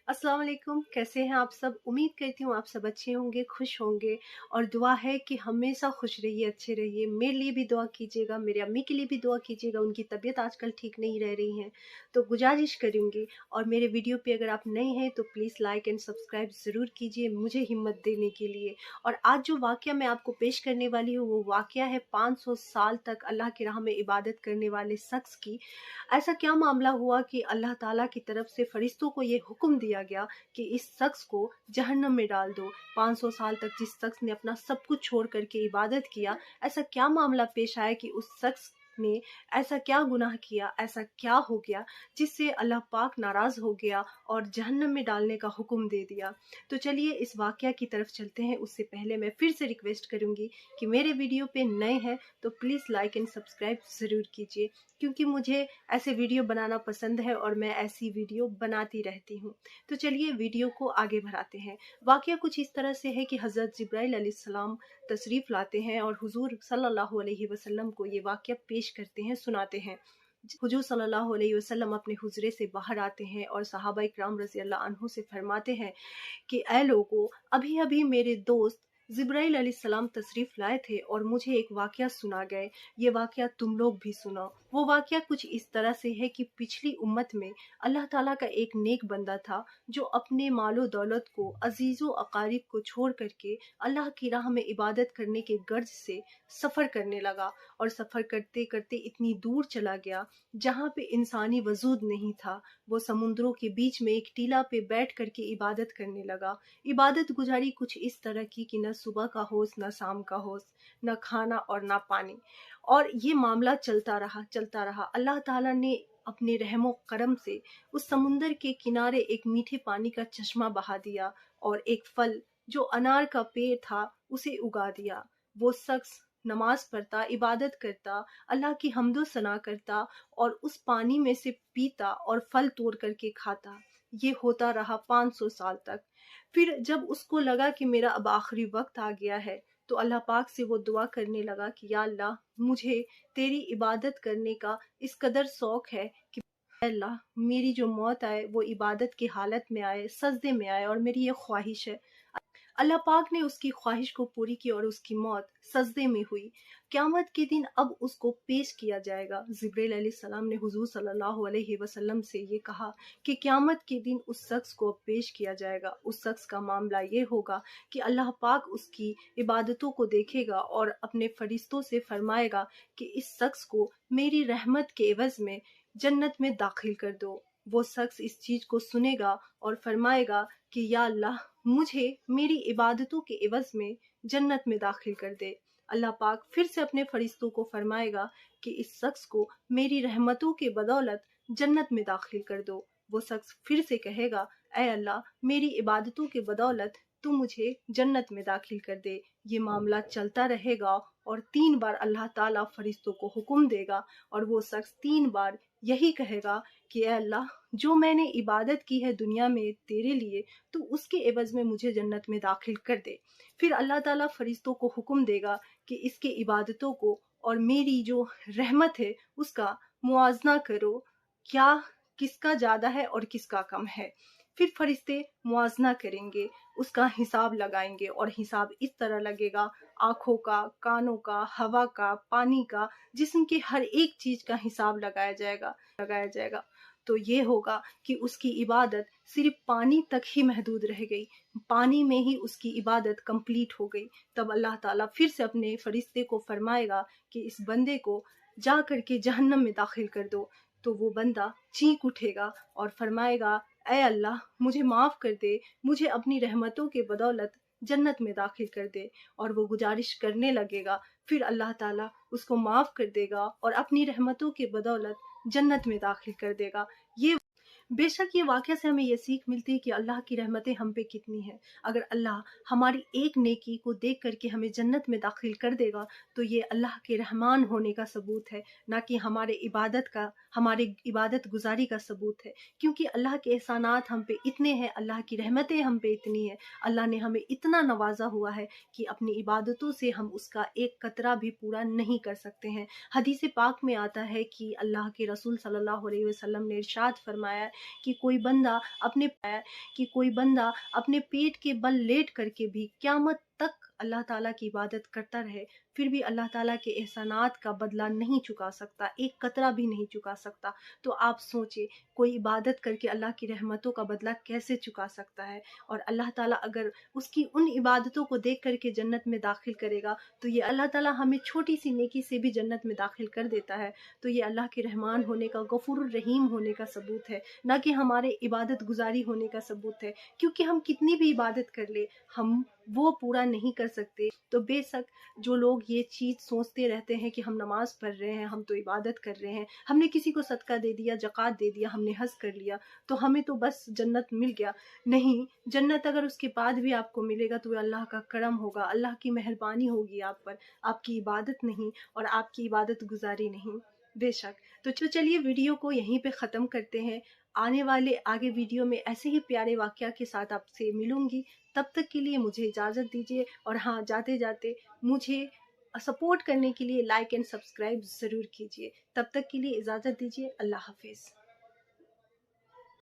अस्सलाम वालेकुम, कैसे हैं आप सब। उम्मीद करती हूँ आप सब अच्छे होंगे, खुश होंगे और दुआ है कि हमेशा खुश रहिए, अच्छे रहिए। मेरे लिए भी दुआ कीजिएगा, मेरे अम्मी के लिए भी दुआ कीजिएगा, उनकी तबीयत आजकल ठीक नहीं रह रही है। तो गुजारिश करूँगी, और मेरे वीडियो पे अगर आप नए हैं तो प्लीज़ लाइक एंड सब्सक्राइब ज़रूर कीजिए मुझे हिम्मत देने के लिए। और आज जो वाक़या मैं आपको पेश करने वाली हूँ वो वाक़या है 500 साल तक अल्लाह की राह में इबादत करने वाले शख्स की। ऐसा क्या मामला हुआ कि अल्लाह ताला की तरफ से फरिश्तों को ये हुक्म दिया गया कि इस शख्स को जहन्नम में डाल दो। 500 साल तक जिस शख्स ने अपना सब कुछ छोड़ करके इबादत किया, ऐसा क्या मामला पेश आया कि उस शख्स ने ऐसा क्या गुनाह किया, ऐसा क्या हो गया जिससे अल्लाह पाक नाराज हो गया और जहन्नम में डालने का हुक्म दे दिया। तो चलिए इस वाकया की तरफ चलते हैं। उससे पहले मैं फिर से रिक्वेस्ट करूंगी कि मेरे वीडियो पे नए हैं तो प्लीज़ लाइक एंड सब्सक्राइब ज़रूर कीजिए, क्योंकि मुझे ऐसे वीडियो बनाना पसंद है और मैं ऐसी वीडियो बनाती रहती हूँ। तो चलिए वीडियो को आगे बढ़ाते हैं। वाकया कुछ इस तरह से है कि हज़रत जिब्राइल अलैहिस्सलाम तशरीफ़ लाते हैं और हुजूर सल्लल्लाहु अलैहि वसल्लम को ये वाकया पेश करते हैं, सुनाते हैं। हुजूर सल्लल्लाहु अलैहि वसल्लम अपने हुजरे से बाहर आते हैं और सहाबा इकराम रज़ी अल्लाह अन्हु से फरमाते हैं कि ऐ लोगों, अभी अभी मेरे दोस्त जिब्राइल अलैहिस्सलाम तशरीफ लाए थे और मुझे एक वाकया सुना गए, ये वाकया तुम लोग भी सुनो। वो वाकया कुछ इस तरह से है कि पिछली उम्मत में अल्लाह ताला का एक नेक बंदा था जो अपने मालो दौलत को, अजीज़ो अकारिब को छोड़ करके अल्लाह की राह में इबादत करने के गर्ज से सफ़र करने लगा। और सफ़र करते करते इतनी दूर चला गया जहाँ पे इंसानी वजूद नहीं था। वो समुद्रों के बीच में एक टीला पे बैठ करके इबादत करने लगा। इबादत गुजारी कुछ इस तरह की कि न सुबह का होश, न शाम का होश, न खाना और न पानी। और ये मामला चलता रहा। अल्लाह ताला ने अपने रहमो करम से उस समुंदर के किनारे एक मीठे पानी का चश्मा बहा दिया और एक फल जो अनार का पेड़ था उसे उगा दिया। वो शख्स नमाज पढ़ता, इबादत करता, अल्लाह की हम्दो सना करता और उस पानी में से पीता और फल तोड़ करके खाता। ये होता रहा 500 साल तक। फिर जब उसको लगा कि मेरा अब आखिरी वक्त आ गया है, तो अल्लाह पाक से वो दुआ करने लगा कि या अल्लाह, मुझे तेरी इबादत करने का इस कदर शौक है कि अल्लाह मेरी जो मौत आए वो इबादत की हालत में आए, सजदे में आए, और मेरी ये ख्वाहिश है। अल्लाह पाक ने उसकी ख्वाहिश को पूरी की और उसकी मौत सजदे में हुई। क़यामत के दिन अब उसको पेश किया जाएगा। जिब्रील अलैहिस्सलाम ने हुजूर सल्लल्लाहु अलैहि वसल्लम से ये कहा कि क़यामत के दिन उस शख्स को पेश किया जाएगा। उस शख्स का मामला ये होगा कि अल्लाह पाक उसकी इबादतों को देखेगा और अपने फरिश्तों से फरमाएगा कि इस शख्स को मेरी रहमत के एवज़ में जन्नत में दाखिल कर दो। वो शख्स इस चीज़ को सुनेगा और फरमाएगा कि या अल्लाह, मुझे मेरी इबादतों के एवज़ में जन्नत में दाखिल कर दे। अल्लाह पाक फिर से अपने फरिश्तों को फरमाएगा कि इस शख्स को मेरी रहमतों के बदौलत जन्नत में दाखिल कर दो। वो शख्स फिर से कहेगा, ऐ अल्लाह, मेरी इबादतों के बदौलत तू मुझे जन्नत में दाखिल कर दे। ये मामला चलता रहेगा और 3 बार अल्लाह ताला फरिश्तों को हुक्म देगा और वो शख्स 3 बार यही कहेगा कि ऐ अल्लाह, जो मैंने इबादत की है दुनिया में तेरे लिए, तो उसके एवज़ में मुझे जन्नत में दाखिल कर दे। फिर अल्लाह ताला फरिश्तों को हुक्म देगा कि इसके इबादतों को और मेरी जो रहमत है उसका मुआजना करो, क्या किसका ज़्यादा है और किसका कम है। फिर फरिश्ते मुआजना करेंगे, उसका हिसाब लगाएंगे और हिसाब इस तरह लगेगा, आँखों का, कानों का, हवा का, पानी का, जिस्म के हर एक चीज़ का हिसाब लगाया जाएगा। तो ये होगा कि उसकी इबादत सिर्फ पानी तक ही महदूद रह गई, पानी में ही उसकी इबादत कंप्लीट हो गई। तब अल्लाह ताला फिर से अपने फरिश्ते को फरमाएगा कि इस बंदे को जा करके जहन्नम में दाखिल कर दो। तो वो बंदा चीख उठेगा और फरमाएगा, ऐ अल्लाह, मुझे माफ़ कर दे, मुझे अपनी रहमतों के बदौलत जन्नत में दाखिल कर दे। और वो गुजारिश करने लगेगा, फिर अल्लाह ताला उसको माफ़ कर देगा और अपनी रहमतों के बदौलत जन्नत में दाखिल कर देगा। ये बेशक ये वाक़या से हमें ये सीख मिलती है कि अल्लाह की रहमतें हम पे कितनी हैं। अगर अल्लाह हमारी एक नेकी को देख करके हमें जन्नत में दाखिल कर देगा, तो ये अल्लाह के रहमान होने का सबूत है, ना कि हमारे इबादत गुजारी का सबूत है। क्योंकि अल्लाह के एहसानात हम पे इतने हैं, अल्लाह की रहमतें हम पे इतनी हैं, अल्लाह ने हमें इतना नवाजा हुआ है कि अपनी इबादतों से हम उसका एक कतरा भी पूरा नहीं कर सकते हैं। हदीस पाक में आता है कि अल्लाह के रसूल सल्लल्लाहु अलैहि वसल्लम ने इरशाद फरमाया कि कोई बंदा अपने पेट के बल लेट करके भी क़यामत तक अल्लाह ताला की इबादत करता रहे, फिर भी अल्लाह ताला के एहसानात का बदला नहीं चुका सकता, एक कतरा भी नहीं चुका सकता। तो आप सोचिए, कोई इबादत करके अल्लाह की रहमतों का बदला कैसे चुका सकता है? और अल्लाह ताला अगर उसकी उन इबादतों को देख करके जन्नत में दाखिल करेगा, तो ये अल्लाह ताला हमें छोटी सी नेकी से भी जन्नत में दाखिल कर देता है। तो ये अल्लाह के रहमान होने का, गफूरुर रहीम होने का सबूत है, ना कि हमारे इबादत गुजारी होने का सबूत है। क्योंकि हम कितनी भी इबादत कर ले, हम वो पूरा नहीं कर सकते। तो बेशक जो लोग ये चीज़ सोचते रहते हैं कि हम नमाज पढ़ रहे हैं, हम तो इबादत कर रहे हैं, हमने किसी को सदका दे दिया, ज़कात दे दिया, हमने हज कर लिया, तो हमें तो बस जन्नत मिल गया। नहीं, जन्नत अगर उसके बाद भी आपको मिलेगा तो अल्लाह का करम होगा, अल्लाह की मेहरबानी होगी आप पर, आपकी इबादत नहीं और आपकी इबादत गुजारी नहीं। बेशक। तो चलिए वीडियो को यहीं पे ख़त्म करते हैं। आगे वीडियो में ऐसे ही प्यारे वाक़या के साथ आपसे मिलूंगी। तब तक के लिए मुझे इजाज़त दीजिए, और हाँ, जाते जाते मुझे सपोर्ट करने के लिए लाइक एंड सब्सक्राइब ज़रूर कीजिए। तब तक के लिए इजाज़त दीजिए। अल्लाह हाफिज़।